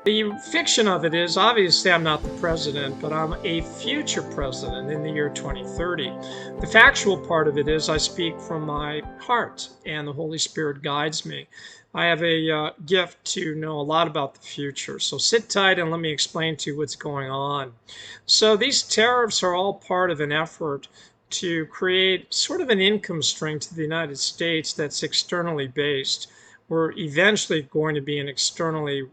The fiction of it is, obviously, I'm not the president, but I'm a future president in the year 2030. The factual part of it is, I speak from my heart, and the Holy Spirit guides me. I have a gift to know a lot about the future. So sit tight and let me explain to you what's going on. So these tariffs are all part of an effort to create sort of an income stream to the United States that's externally based. We're eventually going to be an externally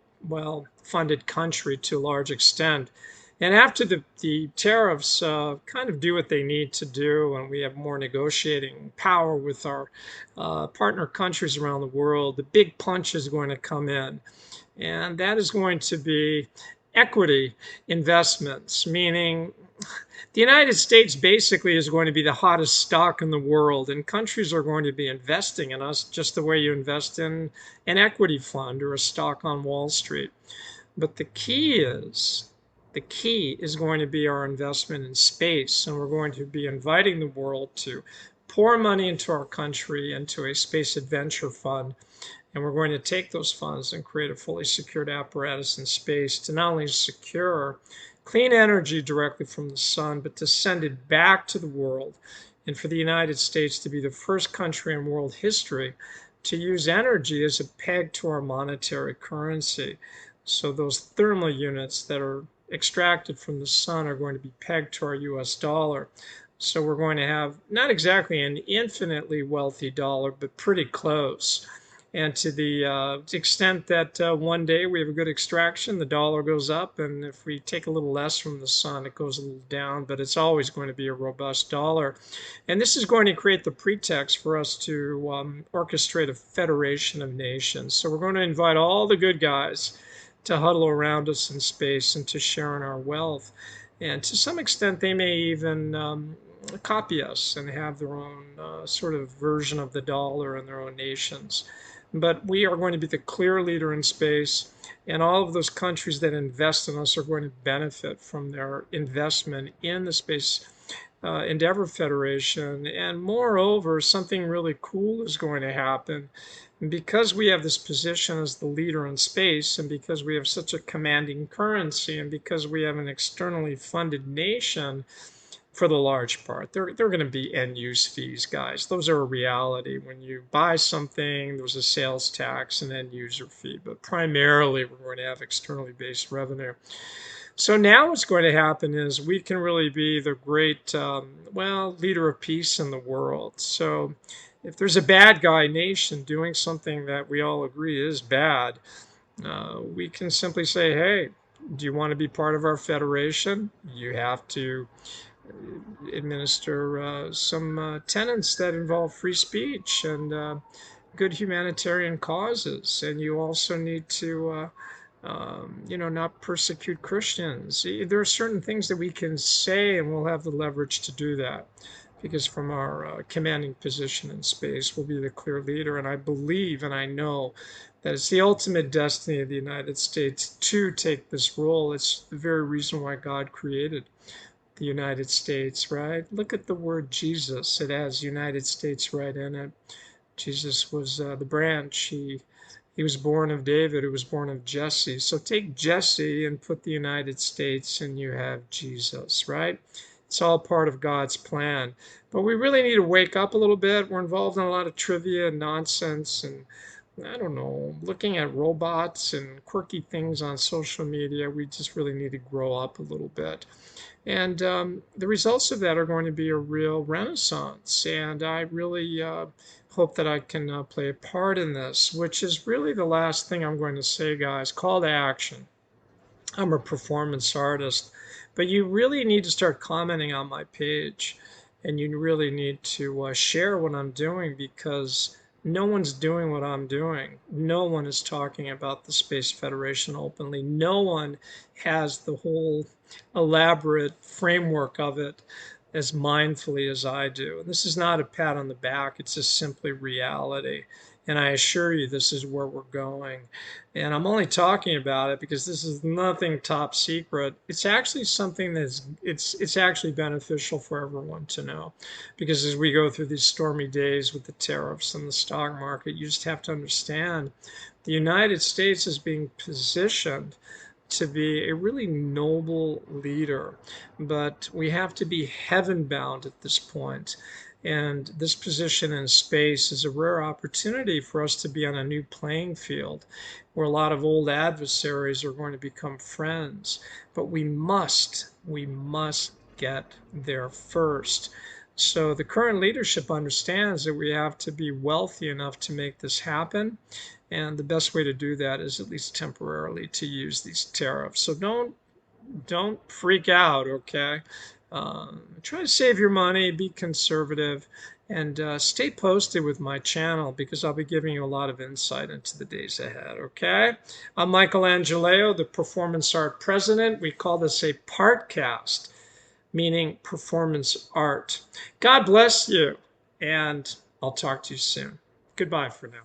funded country to a large extent. And after the tariffs kind of do what they need to do, and we have more negotiating power with our partner countries around the world, the big punch is going to come in. And that is going to be equity investments, meaning the United States basically is going to be the hottest stock in the world, and countries are going to be investing in us just the way you invest in an equity fund or a stock on Wall Street. But the key is going to be our investment in space, and we're going to be inviting the world to pour money into our country, into a space adventure fund. And we're going to take those funds and create a fully secured apparatus in space to not only secure clean energy directly from the sun, but to send it back to the world. And for the United States to be the first country in world history to use energy as a peg to our monetary currency. So those thermal units that are extracted from the sun are going to be pegged to our US dollar. So we're going to have not exactly an infinitely wealthy dollar, but pretty close. And to the extent that one day we have a good extraction, the dollar goes up, and if we take a little less from the sun, it goes a little down, but it's always going to be a robust dollar. And this is going to create the pretext for us to orchestrate a federation of nations. So we're going to invite all the good guys to huddle around us in space and to share in our wealth. And to some extent, they may even copy us and have their own sort of version of the dollar in their own nations. But we are going to be the clear leader in space, and all of those countries that invest in us are going to benefit from their investment in the Space Endeavor Federation. And moreover, something really cool is going to happen. And because we have this position as the leader in space, and because we have such a commanding currency, and because we have an externally funded nation, for the large part, they're going to be end use fees, guys. Those are a reality. When you buy something, there's a sales tax and end user fee, but primarily we're going to have externally based revenue. So now what's going to happen is we can really be the great, leader of peace in the world. So if there's a bad guy nation doing something that we all agree is bad, we can simply say, hey, do you want to be part of our federation? You have to administer some tenets that involve free speech and good humanitarian causes. And you also need to, not persecute Christians. There are certain things that we can say, and we'll have the leverage to do that. Because from our commanding position in space, we'll be the clear leader. And I believe and I know that it's the ultimate destiny of the United States to take this role. It's the very reason why God created the United States, right? Look at the word Jesus. It has United States right in it. Jesus was the branch. He was born of David, who was born of Jesse. So take Jesse and put the United States, and you have Jesus, right? It's all part of God's plan. But we really need to wake up a little bit. We're involved in a lot of trivia and nonsense and I don't know, looking at robots and quirky things on social media. We just really need to grow up a little bit. And the results of that are going to be a real renaissance. And I really hope that I can play a part in this, which is really the last thing I'm going to say, guys. Call to action. I'm a performance artist, but you really need to start commenting on my page. And you really need to share what I'm doing because no one's doing what I'm doing. No one is talking about the Space Federation openly. No one has the whole elaborate framework of it as mindfully as I do. And this is not a pat on the back, it's just simply reality. And I assure you, this is where we're going. And I'm only talking about it because this is nothing top secret. It's actually something it's actually beneficial for everyone to know. Because as we go through these stormy days with the tariffs and the stock market, you just have to understand the United States is being positioned to be a really noble leader, but we have to be heaven bound at this point. And this position in space is a rare opportunity for us to be on a new playing field where a lot of old adversaries are going to become friends. But we must get there first. So the current leadership understands that we have to be wealthy enough to make this happen. And the best way to do that is at least temporarily to use these tariffs. So don't freak out, okay? Try to save your money, be conservative, and stay posted with my channel because I'll be giving you a lot of insight into the days ahead, okay? I'm Michelangelo, the Performance Art President. We call this a partcast, meaning performance art. God bless you, and I'll talk to you soon. Goodbye for now.